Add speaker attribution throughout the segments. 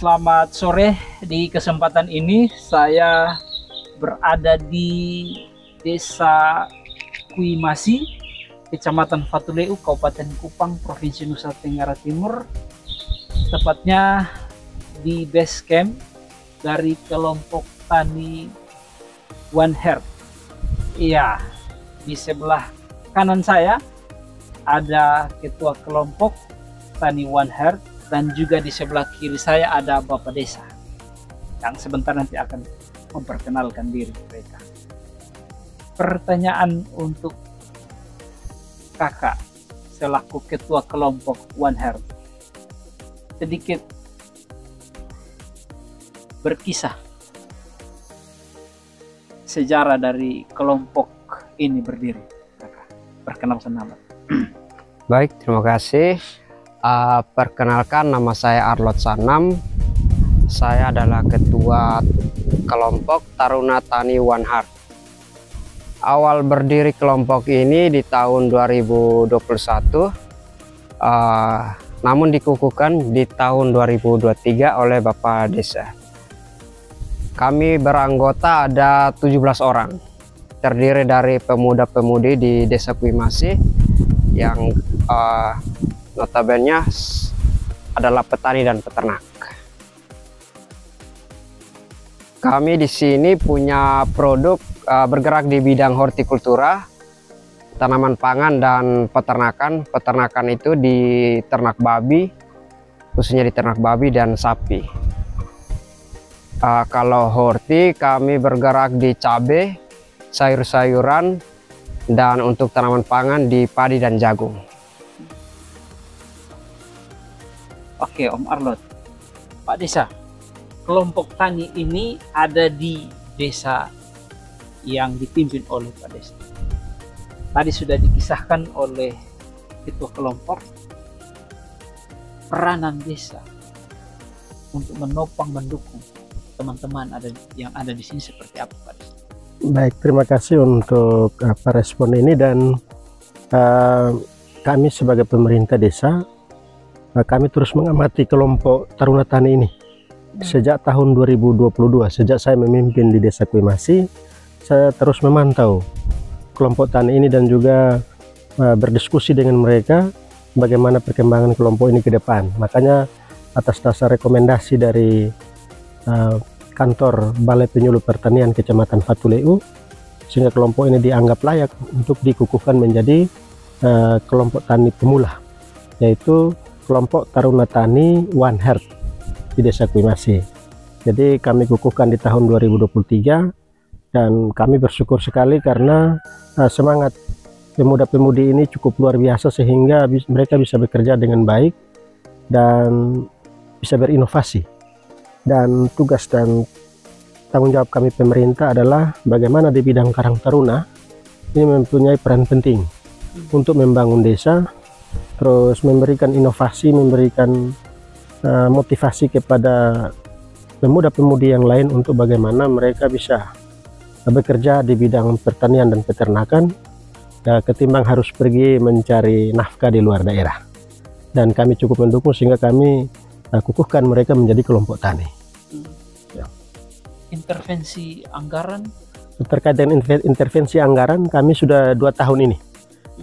Speaker 1: Selamat sore. Di kesempatan ini saya berada di Desa Kuimasi, Kecamatan Fatuleu, Kabupaten Kupang, Provinsi Nusa Tenggara Timur. Tepatnya di base camp dari kelompok tani One Heart. Iya, di sebelah kanan saya ada ketua kelompok tani One Heart, dan juga di sebelah kiri saya ada Bapak Desa yang sebentar nanti akan memperkenalkan diri mereka. Pertanyaan untuk kakak selaku ketua kelompok One Heart, sedikit berkisah sejarah dari kelompok ini berdiri. Kakak, perkenalkan nama.
Speaker 2: Baik, terima kasih. Perkenalkan, nama saya Arlot Sanam. Saya adalah ketua kelompok Taruna Tani One Heart. Awal berdiri kelompok ini di tahun 2021, namun dikukuhkan di tahun 2023 oleh Bapak Desa. Kami beranggota ada 17 orang, terdiri dari pemuda-pemudi di Desa Kuimasi yang notabene adalah petani dan peternak. Kami di sini punya produk bergerak di bidang hortikultura, tanaman pangan dan peternakan. Peternakan itu di ternak babi, khususnya di ternak babi dan sapi. Kalau horti, kami bergerak di cabai, sayur-sayuran, dan untuk tanaman pangan di padi dan jagung.
Speaker 1: Oke, Om Arlot. Pak Desa, kelompok tani ini ada di desa yang dipimpin oleh Pak Desa. Tadi sudah dikisahkan oleh ketua kelompok peranan desa untuk menopang mendukung teman-teman yang ada di sini seperti apa, Pak Desa?
Speaker 3: Baik, terima kasih untuk respon ini, dan kami sebagai pemerintah desa, kami terus mengamati kelompok Taruna Tani ini sejak tahun 2022. Sejak saya memimpin di Desa Kuimasi, saya terus memantau kelompok tani ini dan juga berdiskusi dengan mereka bagaimana perkembangan kelompok ini ke depan. Makanya atas dasar rekomendasi dari kantor Balai Penyuluh Pertanian Kecamatan Fatuleu, sehingga kelompok ini dianggap layak untuk dikukuhkan menjadi kelompok tani pemula, yaitu kelompok Taruna Tani One Heart di Desa Kuimasi. Jadi kami kukuhkan di tahun 2023, dan kami bersyukur sekali karena semangat pemuda-pemudi ini cukup luar biasa, sehingga mereka bisa bekerja dengan baik dan bisa berinovasi. Dan tugas dan tanggung jawab kami pemerintah adalah bagaimana di bidang Karang Taruna ini mempunyai peran penting untuk membangun desa, terus memberikan inovasi, memberikan motivasi kepada pemuda-pemudi yang lain untuk bagaimana mereka bisa bekerja di bidang pertanian dan peternakan, ketimbang harus pergi mencari nafkah di luar daerah. Dan kami cukup mendukung sehingga kami kukuhkan mereka menjadi kelompok tani.
Speaker 1: Ya. Intervensi anggaran?
Speaker 3: Terkait dengan intervensi anggaran, kami sudah 2 tahun ini,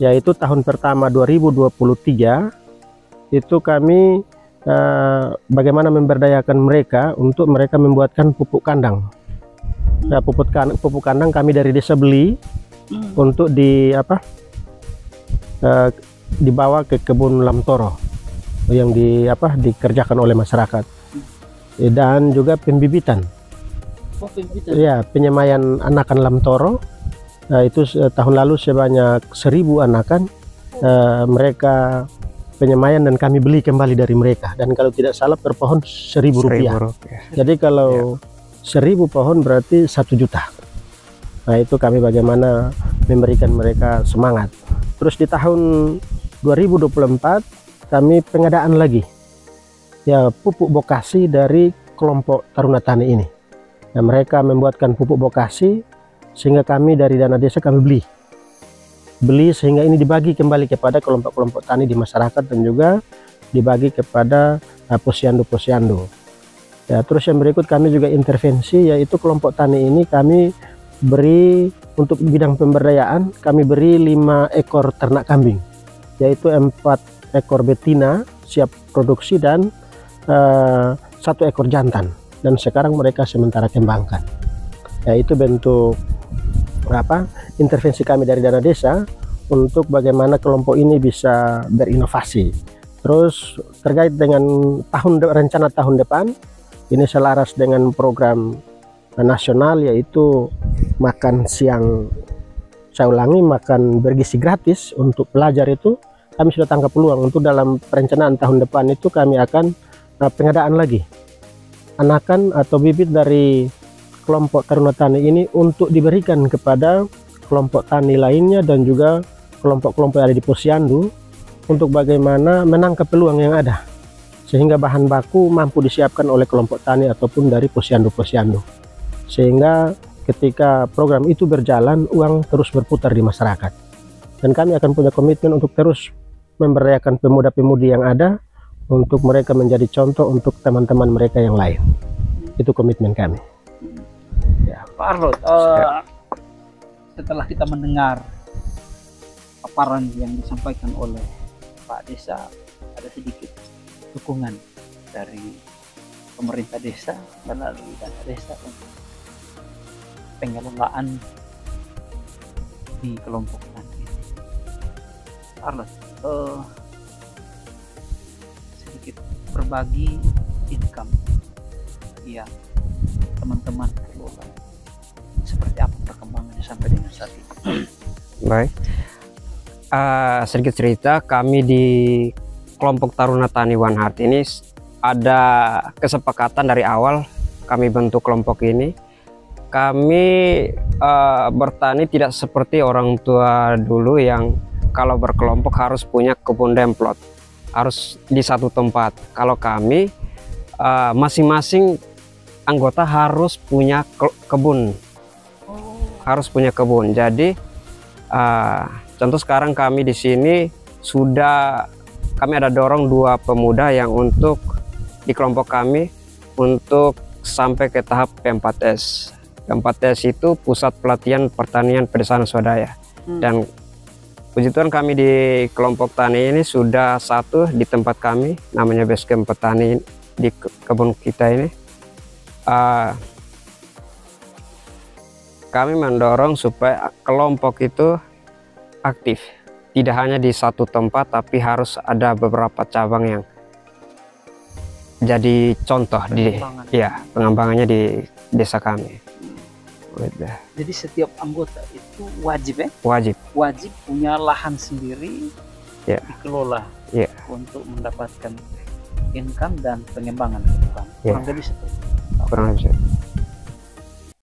Speaker 3: yaitu tahun pertama 2023 itu kami bagaimana memberdayakan mereka untuk mereka membuatkan pupuk kandang. Nah, pupuk kandang kami dari desa beli untuk dibawa ke kebun Lamtoro yang dikerjakan oleh masyarakat, dan juga pembibitan. Ya, penyemaian anakan Lamtoro itu tahun lalu sebanyak 1000 anakan mereka penyemaian, dan kami beli kembali dari mereka, dan kalau tidak salah per pohon Rp1.000. Jadi kalau 1000 pohon berarti 1 juta. Nah, itu kami bagaimana memberikan mereka semangat. Terus di tahun 2024 kami pengadaan lagi ya pupuk bokasi dari kelompok Taruna Tani ini. Nah, mereka membuatkan pupuk bokasi sehingga kami dari dana desa kami beli sehingga ini dibagi kembali kepada kelompok-kelompok tani di masyarakat dan juga dibagi kepada posyandu-posyandu. Ya, terus yang berikut kami juga intervensi, yaitu kelompok tani ini kami beri untuk bidang pemberdayaan, kami beri 5 ekor ternak kambing, yaitu 4 ekor betina siap produksi dan 1 ekor jantan, dan sekarang mereka sementara kembangkan. Yaitu bentuk intervensi kami dari dana desa untuk bagaimana kelompok ini bisa berinovasi. Terus terkait dengan rencana tahun depan, ini selaras dengan program nasional, yaitu makan siang, saya ulangi, makan bergizi gratis untuk pelajar. Itu kami sudah tangkap peluang untuk dalam perencanaan tahun depan itu kami akan pengadaan lagi anakan atau bibit dari kelompok Taruna Tani ini untuk diberikan kepada kelompok tani lainnya dan juga kelompok-kelompok yang ada di Posyandu, untuk bagaimana menangkap peluang yang ada sehingga bahan baku mampu disiapkan oleh kelompok tani ataupun dari posyandu-posyandu, sehingga ketika program itu berjalan uang terus berputar di masyarakat. Dan kami akan punya komitmen untuk terus memberdayakan pemuda-pemudi yang ada untuk mereka menjadi contoh untuk teman-teman mereka yang lain. Itu komitmen kami.
Speaker 1: Ya, Pak Arlot, setelah kita mendengar paparan yang disampaikan oleh Pak Desa, ada sedikit dukungan dari pemerintah desa melalui dana desa untuk pengelolaan di kelompok tani. Pak Arlot, sedikit berbagi income yang teman-teman kelola, seperti apa perkembangannya sampai dengan saat ini?
Speaker 2: Baik, sedikit cerita, kami di kelompok Taruna Tani One Heart ini ada kesepakatan dari awal kami bentuk kelompok ini. Kami bertani tidak seperti orang tua dulu yang kalau berkelompok harus punya kebun demplot, harus di satu tempat. Kalau kami masing-masing anggota harus punya kebun, harus punya kebun. Jadi contoh sekarang kami di sini kami ada dorong 2 pemuda yang untuk di kelompok kami untuk sampai ke tahap P4S. P4S itu Pusat Pelatihan Pertanian Pedesaan Swadaya. Dan puji Tuhan kami di kelompok tani ini sudah 1 di tempat kami, namanya Basecamp Petani di kebun kita ini. Kami mendorong supaya kelompok itu aktif, tidak hanya di satu tempat, tapi harus ada beberapa cabang yang jadi contoh pengembangannya di desa kami.
Speaker 1: Jadi setiap anggota itu wajib wajib punya lahan sendiri, dikelola untuk mendapatkan income dan pengembangan ke depan. Kurang lebih seperti itu.
Speaker 2: Kurang lebih.